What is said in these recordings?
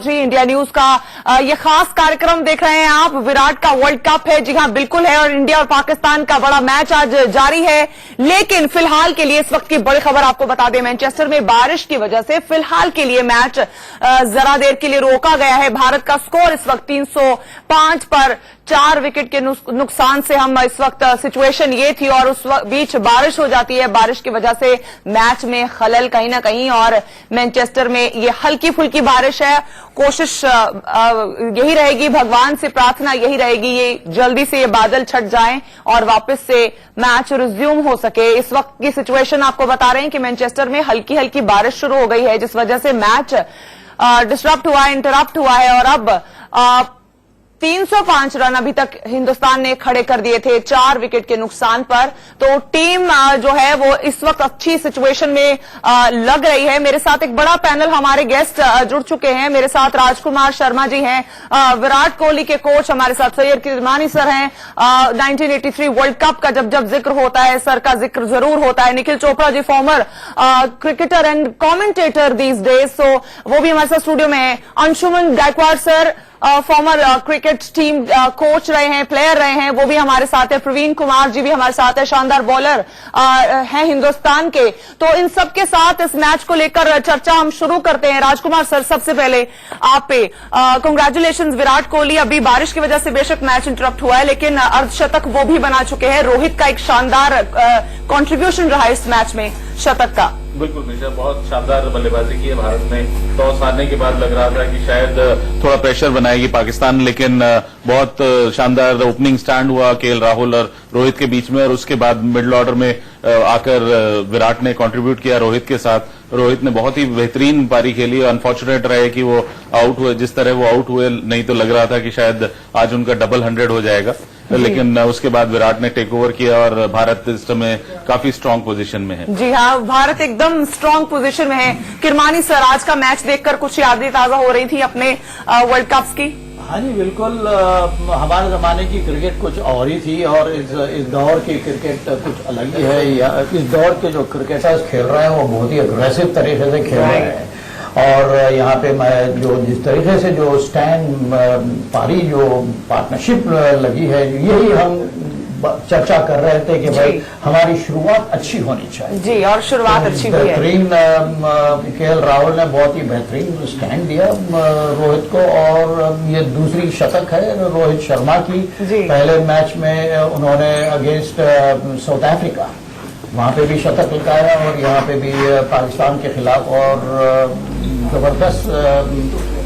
Chaudhary, India news का ये खास कार्यक्रम देख रहे हैं आप। विराट का वर्ल्ड कप है, जी हां बिल्कुल है, और इंडिया और पाकिस्तान का बड़ा मैच आज जारी है। लेकिन फिलहाल के लिए इस वक्त की बड़ी खबर आपको बता दें, मैनचेस्टर में बारिश की वजह से फिलहाल के लिए मैच जरा देर के लिए रोका गया है। भारत का स्कोर इस वक्त 305 पर 4 विकेट के नुकसान से हम इस वक्त सिचुएशन ये थी, और उस बीच बारिश हो जाती है। बारिश की वजह से मैच में खलल कहीं ना कहीं, और मैनचेस्टर में ये हल्की फुल्की बारिश है। कोशिश यही रहेगी, भगवान से प्रार्थना यही रहेगी, ये जल्दी से ये बादल छट जाएं और वापस से मैच रिज्यूम हो सके। इस वक्त की सिचुएशन आपको बता रहे हैं कि मैनचेस्टर में हल्की हल्की बारिश शुरू हो गई है, जिस वजह से मैच डिस्टर्ब हुआ है, इंटरप्ट हुआ है, और अब 305 रन अभी तक हिंदुस्तान ने खड़े कर दिए थे 4 विकेट के नुकसान पर। तो टीम जो है वो इस वक्त अच्छी सिचुएशन में लग रही है। मेरे साथ एक बड़ा पैनल हमारे गेस्ट जुड़ चुके हैं। मेरे साथ राजकुमार शर्मा जी हैं, विराट कोहली के कोच हमारे साथ सैयद किरमानी सर हैं। 1983 वर्ल्ड कप का जब जब जिक्र होता है, सर का जिक्र जरूर होता है। Nikhil Chopra ji, former cricketer and commentator these days, so वो भी हमारे साथ स्टूडियो में है। Anshuman Gaekwad sir, former cricket team coach रहे हैं, प्लेयर रहे हैं, वो भी हमारे साथ है। प्रवीण कुमार जी भी हमारे साथ है, शानदार बॉलर हैं हिंदुस्तान के। तो इन सब के साथ इस मैच को लेकर चर्चा हम शुरू करते हैं। राजकुमार सर, सबसे पहले आप पे कांग्रेचुलेशंस। विराट कोहली, अभी बारिश की वजह से बेशक मैच इंटरप्ट हुआ है, लेकिन अर्धशतक वो भी बना चुके हैं। रोहित का एक शानदार कंट्रीब्यूशन रहा इस मैच में, शतक का। बिल्कुल निशा, बहुत शानदार बल्लेबाजी की है भारत ने। टॉस हारने के बाद लग रहा था कि शायद थोड़ा प्रेशर बनाएगी पाकिस्तान, लेकिन बहुत शानदार ओपनिंग स्टैंड हुआ केएल राहुल और रोहित के बीच में, और उसके बाद मिडिल ऑर्डर में आकर विराट ने कंट्रीब्यूट किया रोहित के साथ। रोहित ने बहुत ही बेहतरीन पारी खेली। अनफॉर्चुनेट रहे कि वो आउट हुए, जिस तरह वो आउट हुए, नहीं तो लग रहा था कि शायद आज उनका डबल 100 हो जाएगा। लेकिन उसके बाद विराट ने टेक ओवर किया और भारत इस समय काफी स्ट्रांग पोजीशन में है। जी हाँ, भारत एकदम स्ट्रांग पोजीशन में है। किरमानी सर, आज का मैच देखकर कुछ यादें ताजा हो रही थी अपने वर्ल्ड कप्स की? हाँ जी बिल्कुल, हमारे जमाने की क्रिकेट कुछ और ही थी, और इस दौर की क्रिकेट कुछ अलग ही है। इस दौर के जो क्रिकेटर्स खेल रहे हैं वो बहुत ही अग्रेसिव तरीके से खेल रहे हैं, और यहाँ पे मैं जो जिस तरीके से जो स्टैंड पारी जो पार्टनरशिप लगी है, यही हम चर्चा कर रहे थे कि भाई हमारी शुरुआत अच्छी होनी चाहिए जी, और शुरुआत अच्छी हुई है। बेहतरीन केएल राहुल ने बहुत ही बेहतरीन स्टैंड दिया रोहित को, और ये दूसरी शतक है रोहित शर्मा की। पहले मैच में उन्होंने अगेंस्ट साउथ अफ्रीका वहां पे भी शतक लगाया, और यहाँ पे भी पाकिस्तान के खिलाफ, और जबरदस्त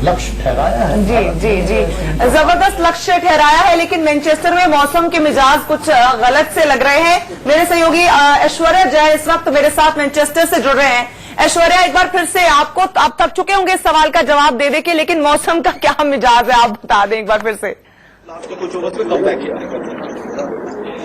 लक्ष्य ठहराया है। जी जी जी, जबरदस्त लक्ष्य ठहराया है। लेकिन मैनचेस्टर में मौसम के मिजाज कुछ गलत से लग रहे हैं। मेरे सहयोगी ऐश्वर्या जय इस वक्त मेरे साथ मैनचेस्टर से जुड़ रहे हैं। ऐश्वर्या, एक बार फिर से आपको, आप थक चुके होंगे इस सवाल का जवाब दे दे के, लेकिन मौसम का क्या मिजाज है आप बता दें एक बार फिर से।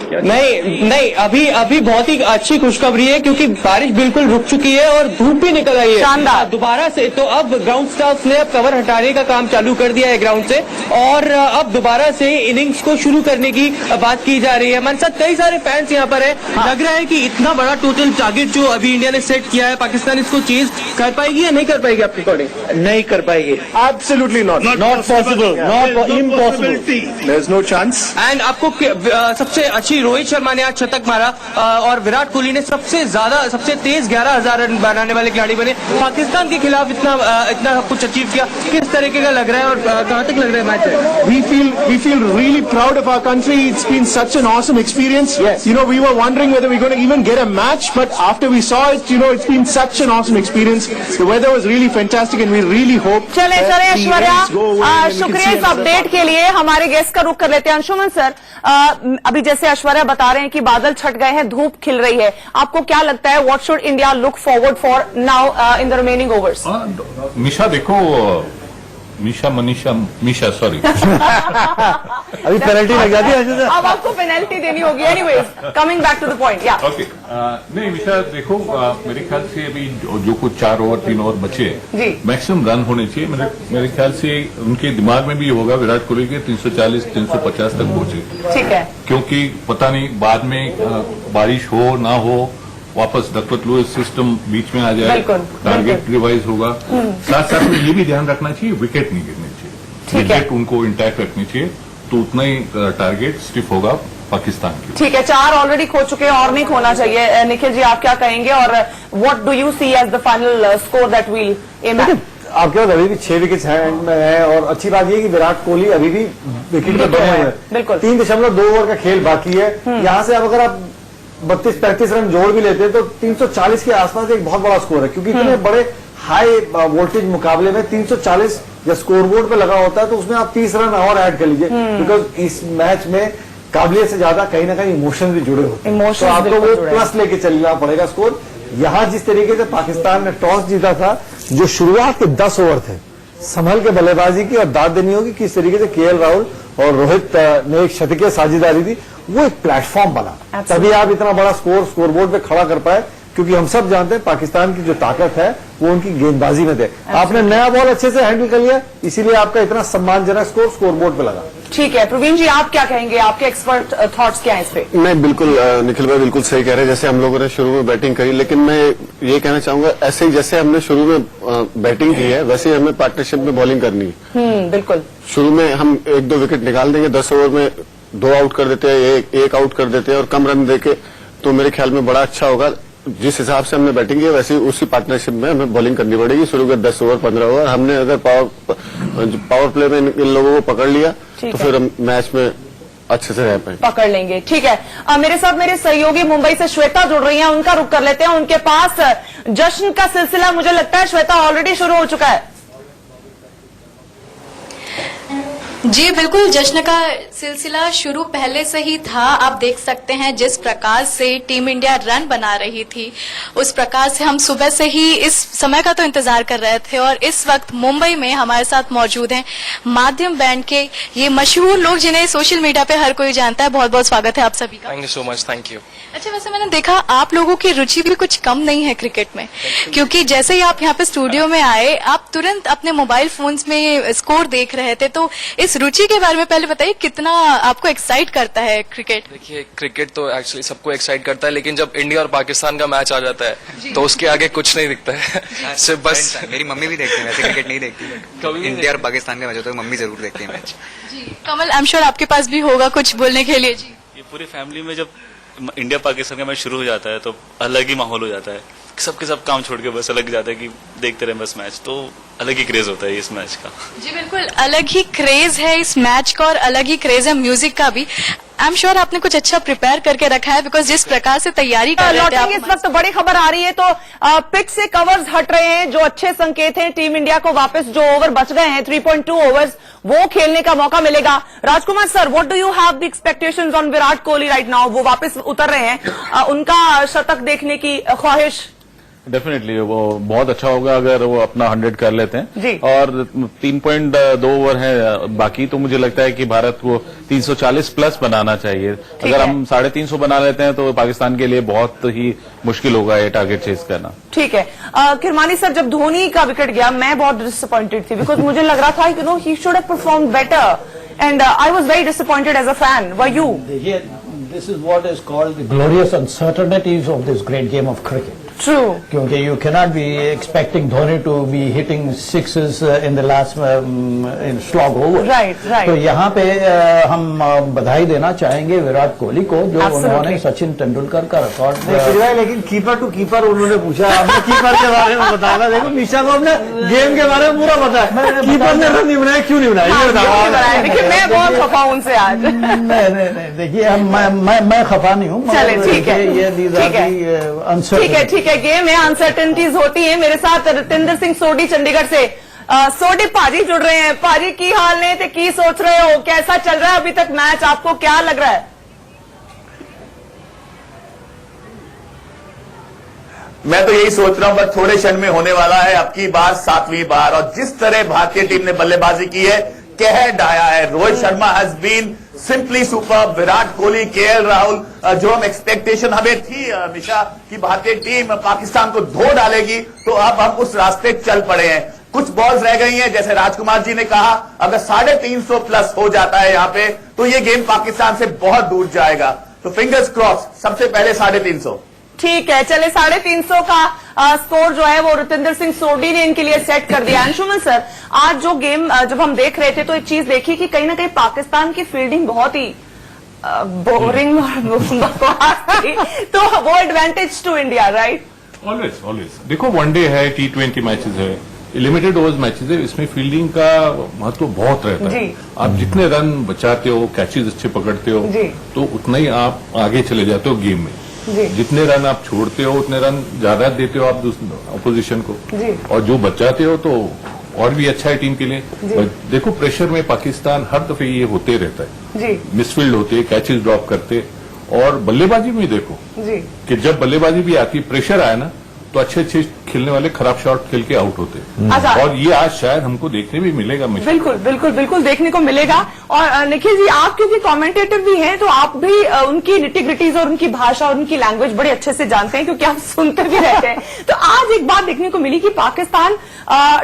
नहीं, अभी बहुत ही अच्छी खुशखबरी है, क्योंकि बारिश बिल्कुल रुक चुकी है और धूप भी निकल आई है शानदार दोबारा से। तो अब ग्राउंड स्टाफ ने अब कवर हटाने का काम चालू कर दिया है ग्राउंड से, और अब दोबारा से इनिंग्स को शुरू करने की बात की जा रही है। हमारे साथ कई सारे फैंस यहाँ पर है। लग रहा है कि इतना बड़ा टोटल टारगेट जो अभी इंडिया ने सेट किया है, पाकिस्तान इसको चेज कर पाएगी या नहीं कर पाएगी आपके अकॉर्डिंग? नहीं कर पाएगी, absolutely not possible, not impossible, there is no chance. And आपको सबसे अच्छी रोहित शर्मा ने आज शतक मारा, और विराट कोहली ने सबसे तेज 11,000 रन बनाने वाले खिलाड़ी बने। पाकिस्तान के खिलाफ इतना कुछ अचीव किया, किस तरीके का लग रहा है और कहां तक लग रहा है match? We feel really proud of our country. It's been such an awesome experience. Yes. You know, we were wondering whether we're going to even get a match, but after we saw it, you know, it's been such an awesome experience. The weather was really fantastic, and we really hope. चले ऐश्वर्या, शुक्रिया इस update के लिए। हमारे guest का रुख कर लेते हैं। अंशुमन सर, अभी जैसे ऐश्वर्या बता रहे हैं कि बादल छट गए हैं, धूप खिल रही है, आपको क्या लगता है what should India look forward for now in the remaining overs? Misha देखो, मीशा सॉरी अभी पेनल्टी लग जाती है। अब आपको पेनल्टी देनी होगी। Anyways, coming back to the point. या ओके, नहीं मिशा देखो, मेरे ख्याल से अभी जो कुछ 4 ओवर 3 ओवर बचे, मैक्सिमम रन होने चाहिए। मेरे ख्याल से उनके दिमाग में भी होगा विराट कोहली के 340 350 तक पहुंचे। ठीक है, क्योंकि पता नहीं बाद में बारिश हो ना हो, वापस डकवर्थ लुईस सिस्टम बीच में आ जाए, बिल्कुल, टारगेट रिवाइज होगा। साथ साथ में ये भी ध्यान रखना चाहिए विकेट नहीं गिरनी चाहिए, विकेट उनको इंटैक्ट रखनी चाहिए, तो उतना ही टारगेट स्टिफ होगा पाकिस्तान की। ठीक है, 4 ऑलरेडी खो चुके हैं और नहीं खोना चाहिए। निखिल जी, आप क्या कहेंगे और what do you see as the final score that will aim at? आपके पास अभी भी 6 विकेट है और अच्छी बात यह कि विराट कोहली अभी भी विकेट पे दोनों है। बिल्कुल 3.2 ओवर का खेल बाकी है। यहाँ से अब अगर आप 32-35 रन जोड़ भी लेते हैं तो 340 के आसपास एक बहुत बड़ा स्कोर है, क्योंकि इतने बड़े हाई वोल्टेज मुकाबले में 340 जब स्कोरबोर्ड पे लगा होता है तो उसमें आप 30 रन और ऐड कर लीजिए, बिकॉज इस मैच में काबिलियत से ज्यादा कहीं ना कहीं इमोशन भी जुड़े होते हैं, तो आपको वो प्लस लेके चलना पड़ेगा स्कोर। यहाँ जिस तरीके से पाकिस्तान ने टॉस जीता था, जो शुरुआत के 10 ओवर थे, संभल के बल्लेबाजी की और दाद देनी होगी किस तरीके से केएल राहुल और रोहित ने एक शतकीय साझेदारी दी, वो एक प्लेटफॉर्म बना, तभी आप इतना बड़ा स्कोरबोर्ड पे खड़ा कर पाए, क्योंकि हम सब जानते हैं पाकिस्तान की जो ताकत है वो उनकी गेंदबाजी में थे। आपने नया बॉल अच्छे से हैंडल कर लिया, इसीलिए आपका इतना सम्मानजनक स्कोरबोर्ड पे लगा। ठीक है, प्रवीण जी आप क्या कहेंगे, आपके एक्सपर्ट थॉट्स क्या हैं इस पे? मैं बिल्कुल, निखिल भाई बिल्कुल सही कह रहे हैं। जैसे हम लोगों ने शुरू में बैटिंग करी, लेकिन मैं ये कहना चाहूंगा ऐसे ही जैसे हमने शुरू में बैटिंग की है वैसे ही हमें पार्टनरशिप में बॉलिंग करनी है। बिल्कुल, शुरू में हम 1-2 विकेट निकाल देंगे, 10 ओवर में 2 आउट कर देते हैं, एक आउट कर देते हैं और कम रन देके, तो मेरे ख्याल में बड़ा अच्छा होगा। जिस हिसाब से हमने बैटिंग की वैसे उसी पार्टनरशिप में हमें बॉलिंग करनी पड़ेगी। शुरू के 10 ओवर 15 ओवर हमने अगर पावर प्ले में इन लोगों को पकड़ लिया तो फिर हम मैच में अच्छे से रह पाएंगे, पकड़ लेंगे। ठीक है, मेरे साथ मेरे सहयोगी मुंबई से श्वेता जुड़ रही हैं, उनका रुख कर लेते हैं। उनके पास जश्न का सिलसिला मुझे लगता है श्वेता ऑलरेडी शुरू हो चुका है। जी बिल्कुल, जश्न का सिलसिला शुरू पहले से ही था। आप देख सकते हैं जिस प्रकार से टीम इंडिया रन बना रही थी, उस प्रकार से हम सुबह से ही इस समय का तो इंतजार कर रहे थे। और इस वक्त मुंबई में हमारे साथ मौजूद हैं माध्यम बैंड के ये मशहूर लोग जिन्हें सोशल मीडिया पे हर कोई जानता है। बहुत बहुत स्वागत है आप सभी का। Thank you so much. Thank you. अच्छा, वैसे मैंने देखा आप लोगों की रुचि भी कुछ कम नहीं है क्रिकेट में, क्योंकि जैसे ही आप यहाँ पे स्टूडियो में आए आप तुरंत अपने मोबाइल फोन्स में स्कोर देख रहे थे। तो इस रुचि के बारे में पहले बताइए, कितना आपको एक्साइट करता है क्रिकेट? देखिए, क्रिकेट तो एक्चुअली सबको एक्साइट करता है, लेकिन जब इंडिया और पाकिस्तान का मैच आ जाता है तो उसके आगे कुछ नहीं दिखता है। सिर्फ बस मेरी मम्मी भी देखती है, वैसे क्रिकेट नहीं देखती, कभी इंडिया और पाकिस्तान का मैच होता है मम्मी जरूर देखती है मैच। जी कमल, आई एम श्योर आपके पास भी होगा कुछ बोलने के लिए। जी, ये पूरी फैमिली में जब इंडिया पाकिस्तान का मैच शुरू हो जाता है तो अलग ही माहौल हो जाता है, सबके सब काम छोड़ के बस अलग जाता है कि देखते रहे बस मैच, तो अलग ही क्रेज होता है इस मैच का। जी बिल्कुल, अलग ही क्रेज है इस मैच का और अलग ही क्रेज है म्यूजिक का भी। आई एम श्योर आपने कुछ अच्छा प्रिपेयर करके रखा है, बिकॉज जिस प्रकार से तैयारी कर रहे थे आप। इस वक्त बड़ी खबर आ रही है, तो पिच से कवर्स हट रहे हैं, जो अच्छे संकेत हैं। टीम इंडिया को वापस जो ओवर बच गए हैं 3.2 ओवर्स, वो खेलने का मौका मिलेगा। Rajkumar sir, what do you have the expectations on Virat Kohli right now? वो वापस उतर रहे हैं, उनका शतक देखने की ख्वाहिश? डेफिनेटली वो बहुत अच्छा होगा अगर वो अपना 100 कर लेते हैं जी। और 3.2 ओवर है बाकी, तो मुझे लगता है कि भारत को 340 प्लस बनाना चाहिए। अगर हम 350 बना लेते हैं तो पाकिस्तान के लिए बहुत ही मुश्किल होगा ये टारगेट चेस करना। ठीक है, किरमानी सर, जब धोनी का विकेट गया मैं बहुत डिसअपॉइंटेड थी, बिकॉज मुझे लग रहा था you know he should have performed better and I was very disappointed as a fan. Were you? देखिए, this is what is called the glorious uncertainties of this great game of cricket. True. क्योंकि you cannot be expecting Dhoni to be hitting sixes in the last in slog over. Right, right. तो यहाँ पे हम बधाई देना चाहेंगे विराट कोहली को, जो उन्होंने सचिन तेंदुलकर का रिकॉर्ड। लेकिन कीपर टू कीपर उन्होंने पूछा, आपने कीपर के बारे में बताया। देखो निशा को हमने गेम के बारे में पूरा बताया, कीपर ने रन नहीं बनाया, क्यों नहीं बनाया ये बताओ। देखिए मैं बहुत खफा हूं उनसे आज। नहीं, देखिए मैं खफा नहीं हूँ। चले, ठीक है, ठीक है, ठीक है, गेम है, अनसर्टेनिटीज होती है। मेरे साथ रतिंदर सिंह सोडी चंडीगढ़ से। सोडी पाजी जुड़ रहे हैं। पाजी की हाल ने थे, की सोच रहे हो, कैसा चल रहा है अभी तक मैच, आपको क्या लग रहा है? मैं तो यही सोच रहा हूं बस थोड़े क्षण में होने वाला है अब की बार 7वीं बार, और जिस तरह भारतीय टीम ने बल्लेबाजी की है, कह ढाया है। Rohit Sharma has been simply super, Virat Kohli, KL Rahul, जो हम एक्सपेक्टेशन हमें थी निशा कि भारतीय टीम पाकिस्तान को धो डालेगी, तो अब हम उस रास्ते चल पड़े हैं। कुछ बॉल्स रह गई हैं, जैसे राजकुमार जी ने कहा, अगर 350 प्लस हो जाता है यहाँ पे तो ये गेम पाकिस्तान से बहुत दूर जाएगा। तो फिंगर्स क्रॉस, सबसे पहले 350। ठीक है, चले 350 का स्कोर जो है वो रुतिंदर सिंह सोडी ने इनके लिए सेट कर दिया। अंशुमन सर, आज जो गेम जब हम देख रहे थे तो एक चीज देखी कि कहीं ना कहीं पाकिस्तान की फील्डिंग बहुत ही बोरिंग और बकवास थी, तो वो advantage to India, right? Always always देखो, वनडे है, T20 मैचेस है, लिमिटेड ओवर्स मैचेस है, इसमें फील्डिंग का महत्व बहुत रहता है। आप जितने रन बचाते हो, कैचेज अच्छे पकड़ते हो, तो उतना ही आप आगे चले जाते हो गेम में। जितने रन आप छोड़ते हो उतने रन ज्यादा देते हो आप अपोजिशन को, और जो बचाते हो तो और भी अच्छा है टीम के लिए। देखो, प्रेशर में पाकिस्तान हर दफे ये होते रहता है, मिसफील्ड होते, कैचेज ड्रॉप करते, और बल्लेबाजी में देखो कि जब बल्लेबाजी भी आती, प्रेशर आया ना, तो अच्छे अच्छे खेलने वाले खराब शॉट खेल के आउट होते हैं, और ये आज शायद हमको देखने भी मिलेगा। बिल्कुल बिल्कुल बिल्कुल देखने को मिलेगा। और निखिल जी, आप क्योंकि कमेंटेटर भी हैं, तो आप भी उनकी निटिग्रिटीज और उनकी भाषा और उनकी लैंग्वेज बड़े अच्छे से जानते हैं, क्योंकि आप सुनते भी रहते हैं। तो आज एक बात देखने को मिली कि पाकिस्तान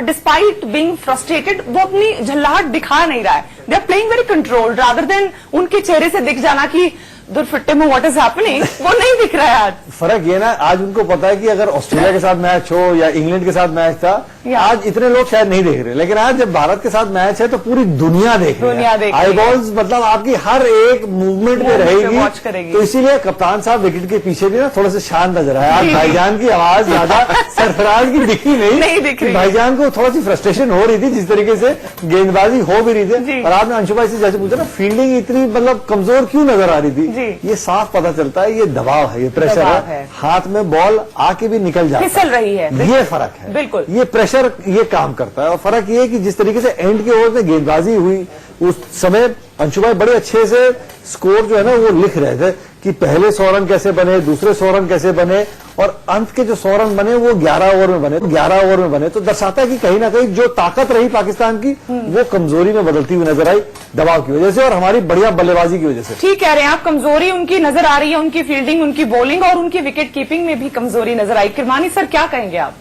डिस्पाइट बीइंग फ्रस्ट्रेटेड, वो अपनी झल्लाहट दिखा नहीं रहा है। They are playing very controlled, rather than उनके चेहरे से दिख जाना कि दुर्फिट्टे में व्हाट इज हैपनिंग, वो नहीं दिख रहा है आज। फर्क ये ना, आज उनको पता है कि अगर ऑस्ट्रेलिया के साथ मैच हो या इंग्लैंड के साथ मैच था, आज इतने लोग शायद नहीं देख रहे, लेकिन आज जब भारत के साथ मैच है तो पूरी दुनिया देख रही है। आई बॉल्स मतलब आपकी हर एक मूवमेंट में रहेगी, तो इसीलिए कप्तान साहब विकेट के पीछे भी ना थोड़ा सा शांत नजर आया। आज भाईजान की आवाज ज्यादा सरफराज की दिखी नहीं दिख रही। भाईजान को थोड़ा सी फ्रस्ट्रेशन हो रही थी, जिस तरीके से गेंदबाजी हो भी रही थी। और आपने अंशु भाई से जैसे पूछा ना, फील्डिंग इतनी मतलब कमजोर क्यों नजर आ रही थी, ये साफ पता चलता है, ये दबाव है, ये प्रेशर है, हाथ में बॉल आके भी निकल जाती है, फिसल रही है, ये फर्क है। बिल्कुल, ये प्रेशर ये काम करता है। और फर्क ये है कि जिस तरीके से एंड के ओवर में गेंदबाजी हुई, उस समय अंशु भाई बड़े अच्छे से स्कोर जो है ना वो लिख रहे थे कि पहले 100 रन कैसे बने, दूसरे 100 रन कैसे बने, और अंत के जो 100 रन बने वो 11 ओवर में बने, 11 ओवर में बने। तो दर्शाता है कि कहीं ना कहीं जो ताकत रही पाकिस्तान की, वो कमजोरी में बदलती हुई नजर आई दबाव की वजह से और हमारी बढ़िया बल्लेबाजी की वजह से। ठीक कह रहे हैं आप, कमजोरी उनकी नजर आ रही है, उनकी फील्डिंग, उनकी बॉलिंग और उनकी विकेट कीपिंग में भी कमजोरी नजर आई। किरमानी सर, क्या कहेंगे आप?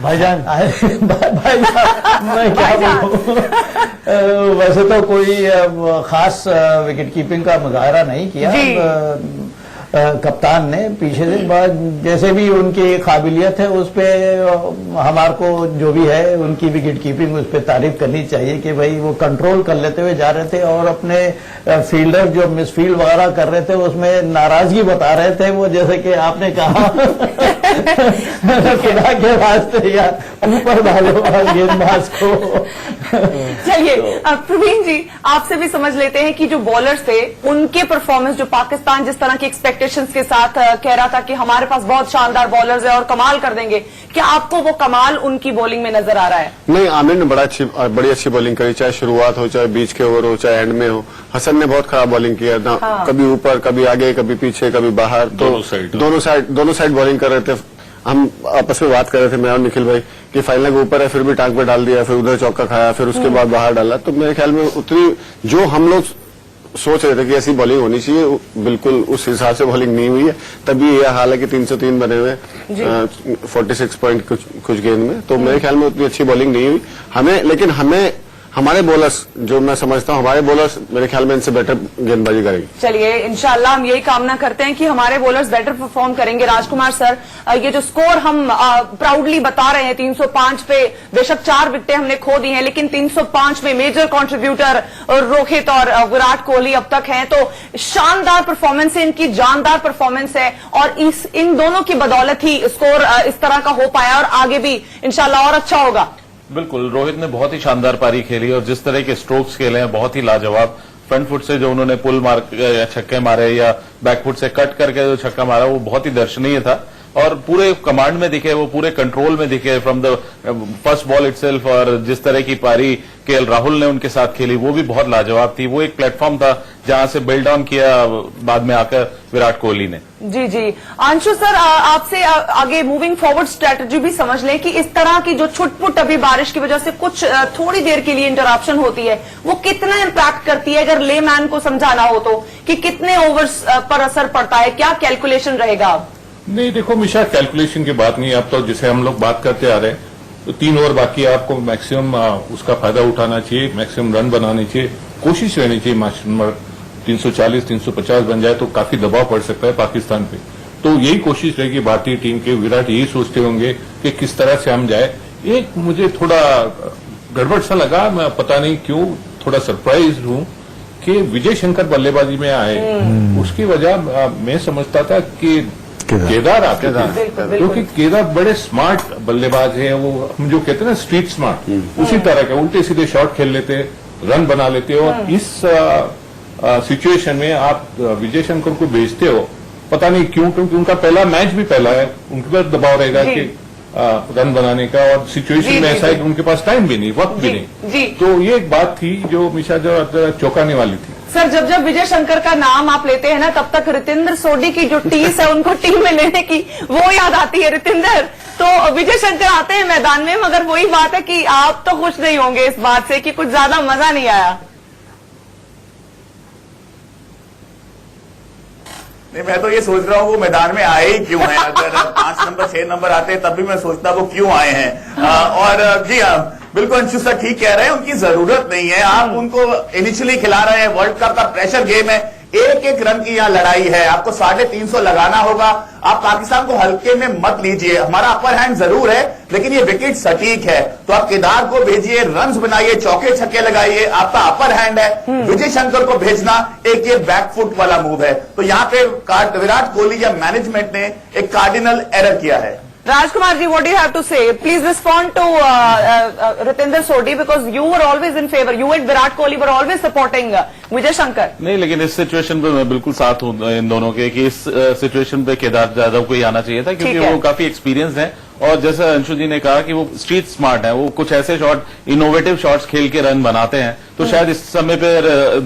भाईजान भाईजान मैं क्या बोलूं, वैसे तो कोई खास विकेट कीपिंग का मुजाहरा नहीं किया कप्तान ने। पीछे से बाद जैसे भी उनकी काबिलियत है उस पे हमारे को जो भी है उनकी विकेट कीपिंग उस पे तारीफ करनी चाहिए कि भाई वो कंट्रोल कर लेते हुए जा रहे थे, और अपने फील्डर जो मिसफील्ड वगैरह कर रहे थे उसमें नाराजगी बता रहे थे वो, जैसे कि आपने कहा खुदा के वास्ते यार ऊपर डालो गेंदबाज को। चलिए प्रवीण जी, आपसे भी समझ लेते हैं कि जो बॉलर्स थे उनके परफॉर्मेंस, जो पाकिस्तान जिस तरह के एक्सपेक्टेशंस के साथ कह रहा था कि हमारे पास बहुत शानदार बॉलर्स है और कमाल कर देंगे, क्या आपको वो कमाल उनकी बॉलिंग में नजर आ रहा है? नहीं, आमिर ने बड़ी अच्छी बॉलिंग करी, चाहे शुरुआत हो, चाहे बीच के ओवर हो, चाहे एंड में हो। हसन ने बहुत खराब बॉलिंग किया ना, कभी ऊपर, कभी आगे, कभी पीछे, कभी बाहर, तो दोनों साइड बॉलिंग कर रहे थे। हम आपस में बात कर रहे थे, मैं और निखिल भाई, कि फाइनल के ऊपर है फिर भी टांग पे डाल दिया, फिर उधर चौका खाया, फिर उसके बाद बाहर डाला। तो मेरे ख्याल में उतनी जो हम लोग सोच रहे थे कि ऐसी बॉलिंग होनी चाहिए, बिल्कुल उस हिसाब से बॉलिंग नहीं हुई है। तभी यह हाल है कि 303 बने हुए 46 पॉइंट कुछ गेंद में। तो मेरे ख्याल में उतनी अच्छी बॉलिंग नहीं हुई लेकिन हमारे बॉलर्स, जो मैं समझता हूं हमारे बॉलर्स मेरे ख्याल में इनसे बेटर गेंदबाजी करेंगे। चलिए इंशाल्लाह हम यही कामना करते हैं कि हमारे बॉलर्स बेटर परफॉर्म करेंगे। राजकुमार सर, ये जो स्कोर हम प्राउडली बता रहे हैं 305 पे, बेशक 4 विकेटें हमने खो दी हैं, लेकिन 305 में मेजर कंट्रीब्यूटर रोहित और विराट कोहली अब तक हैं। तो शानदार परफॉर्मेंस है इनकी, जानदार परफॉर्मेंस है, और इन दोनों की बदौलत ही स्कोर इस तरह का हो पाया और आगे भी इंशाल्लाह और अच्छा होगा। बिल्कुल, रोहित ने बहुत ही शानदार पारी खेली और जिस तरह के स्ट्रोक्स खेले हैं बहुत ही लाजवाब। फ्रंट फुट से जो उन्होंने पुल मार या छक्के मारे या बैक फुट से कट करके जो छक्का मारा वो बहुत ही दर्शनीय था, और पूरे कमांड में दिखे, वो पूरे कंट्रोल में दिखे from the first ball itself. और जिस तरह की पारी केएल राहुल ने उनके साथ खेली वो भी बहुत लाजवाब थी। वो एक प्लेटफॉर्म था जहां से बिल्ड ऑन किया बाद में आकर विराट कोहली ने। जी जी, अंशु सर, आपसे आगे मूविंग फॉरवर्ड स्ट्रेटजी भी समझ लें कि इस तरह की जो छुटपुट अभी बारिश की वजह से कुछ थोड़ी देर के लिए इंटरप्शन होती है, वो कितना इम्पैक्ट करती है, अगर लेमैन को समझाना हो तो, कि कितने ओवर्स पर असर पड़ता है, क्या कैलकुलेशन रहेगा अब? नहीं, देखो मिशा, कैलकुलेशन की बात नहीं। अब तो जिसे हम लोग बात करते आ रहे हैं, तो 3 ओवर बाकी है, आपको मैक्सिमम उसका फायदा उठाना चाहिए, मैक्सिमम रन बनाने चाहिए, कोशिश रहनी चाहिए। मैच नंबर 340 350 बन जाए तो काफी दबाव पड़ सकता है पाकिस्तान पे। तो यही कोशिश रहेगी भारतीय टीम के। विराट यही सोचते होंगे कि किस तरह से हम जाए। एक मुझे थोड़ा गड़बड़ सा लगा, मैं पता नहीं क्यों थोड़ा सरप्राइज हूं कि विजय शंकर बल्लेबाजी में आए। उसकी वजह मैं समझता था कि केदार आते थे, क्योंकि केदार बड़े स्मार्ट बल्लेबाज हैं। वो हम जो कहते हैं ना स्ट्रीट स्मार्ट, उसी तरह के उल्टे सीधे शॉट खेल लेते, रन बना लेते। और इस सिचुएशन में आप विजय शंकर को भेजते हो, पता नहीं क्यों, क्योंकि उनका पहला मैच भी पहला है, उनके पास दबाव रहेगा कि रन बनाने का, और सिचुएशन में ऐसा है कि उनके पास टाइम भी नहीं, वक्त भी नहीं। तो ये एक बात थी जो मिशा जो चौंकाने वाली थी। सर, जब जब विजय शंकर का नाम आप लेते हैं ना, तब तक रितेंद्र सोडी की जो टीस है उनको टीम में लेने की वो याद आती है। रितेंद्र, तो विजय शंकर आते हैं मैदान में, मगर वही बात है कि आप तो खुश नहीं होंगे इस बात से कि कुछ ज्यादा मजा नहीं आया। नहीं, मैं तो ये सोच रहा हूँ वो मैदान में आए ही क्यों हैं। अगर 5 नंबर 6 नंबर आते तब भी मैं सोचता वो क्यों आए हैं। और जी हाँ, बिल्कुल अंशु सर ठीक कह रहे हैं, उनकी जरूरत नहीं है। आप उनको इनिशियली खिला रहे हैं, वर्ल्ड कप का प्रेशर गेम है, एक एक रन की यहाँ लड़ाई है, आपको 350 लगाना होगा। आप पाकिस्तान को हल्के में मत लीजिए। हमारा अपर हैंड जरूर है, लेकिन ये विकेट सटीक है, तो आप केदार को भेजिए, रन्स बनाइए, चौके छक्के लगाइए, आपका अपर हैंड है। विजय शंकर को भेजना एक ये बैकफुट वाला मूव है। तो यहाँ पे विराट कोहली या मैनेजमेंट ने एक कार्डिनल एरर किया है। Rajkumar ji, what do you have to say? Please respond to Ritinder Sodhi, because you were always in favor. You and Virat Kohli were always supporting Vijay Shankar. नहीं, लेकिन इस situation पे मैं बिल्कुल साथ हूं इन दोनों के कि इस सिचुएशन पे केदार जाधव को ही आना चाहिए था, क्योंकि वो काफी एक्सपीरियंस है। और जैसा अंशु जी ने कहा कि वो स्ट्रीट स्मार्ट है, वो कुछ ऐसे शॉट, इनोवेटिव शॉट्स खेल के रन बनाते हैं। तो शायद इस समय पे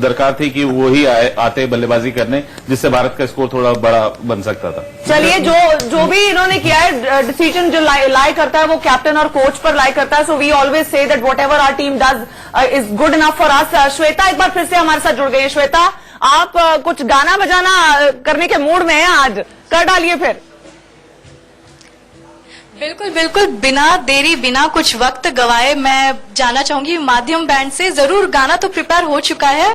दरकार थी कि वो ही आते बल्लेबाजी करने, जिससे भारत का स्कोर थोड़ा बड़ा बन सकता था। चलिए, जो भी इन्होंने किया है डिसीजन, जो लाई करता है वो कैप्टन और कोच पर लाई करता है। So we always say that whatever our team does is good enough for us. Shweta एक बार फिर से हमारे साथ जुड़ गई है। श्वेता, आप कुछ गाना बजाना करने के मूड में हैं आज, कर डालिए फिर। बिल्कुल बिल्कुल, बिना देरी बिना कुछ वक्त गवाए मैं जाना चाहूंगी माध्यम बैंड से। जरूर गाना तो प्रिपेयर हो चुका है।